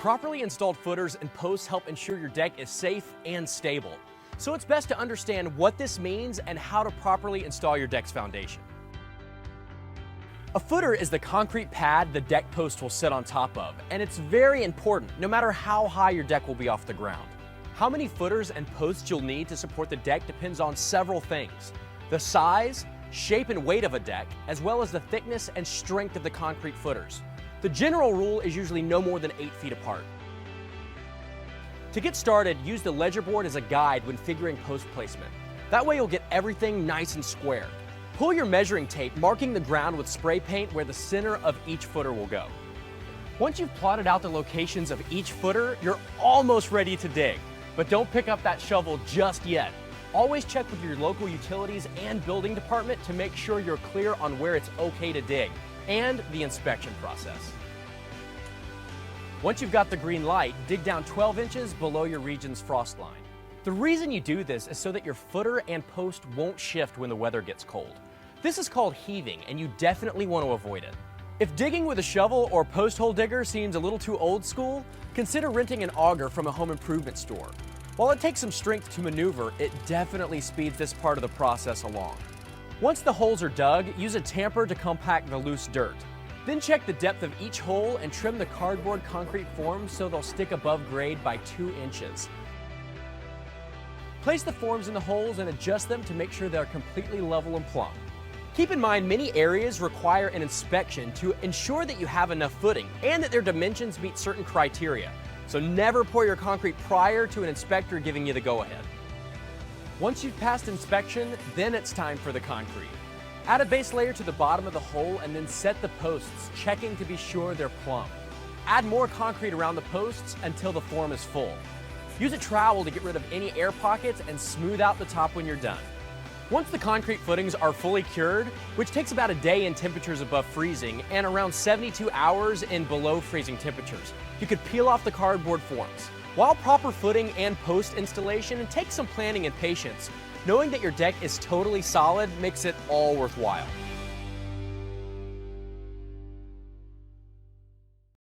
Properly installed footers and posts help ensure your deck is safe and stable. So it's best to understand what this means and how to properly install your deck's foundation. A footer is the concrete pad the deck post will sit on top of, and it's very important no matter how high your deck will be off the ground. How many footers and posts you'll need to support the deck depends on several things: the size, shape, and weight of a deck, as well as the thickness and strength of the concrete footers. The general rule is usually no more than 8 feet apart. To get started, use the ledger board as a guide when figuring post placement. That way you'll get everything nice and square. Pull your measuring tape, marking the ground with spray paint where the center of each footer will go. Once you've plotted out the locations of each footer, you're almost ready to dig. But don't pick up that shovel just yet. Always check with your local utilities and building department to make sure you're clear on where it's okay to dig, and the inspection process. Once you've got the green light, dig down 12 inches below your region's frost line. The reason you do this is so that your footer and post won't shift when the weather gets cold. This is called heaving, and you definitely want to avoid it. If digging with a shovel or post hole digger seems a little too old school, consider renting an auger from a home improvement store. While it takes some strength to maneuver, it definitely speeds this part of the process along. Once the holes are dug, use a tamper to compact the loose dirt. Then check the depth of each hole and trim the cardboard concrete forms so they'll stick above grade by 2 inches. Place the forms in the holes and adjust them to make sure they're completely level and plumb. Keep in mind, many areas require an inspection to ensure that you have enough footing and that their dimensions meet certain criteria. So never pour your concrete prior to an inspector giving you the go-ahead. Once you've passed inspection, then it's time for the concrete. Add a base layer to the bottom of the hole and then set the posts, checking to be sure they're plumb. Add more concrete around the posts until the form is full. Use a trowel to get rid of any air pockets and smooth out the top when you're done. Once the concrete footings are fully cured, which takes about a day in temperatures above freezing and around 72 hours in below freezing temperatures, you could peel off the cardboard forms. While proper footing and post installation takes some planning and patience, knowing that your deck is totally solid makes it all worthwhile.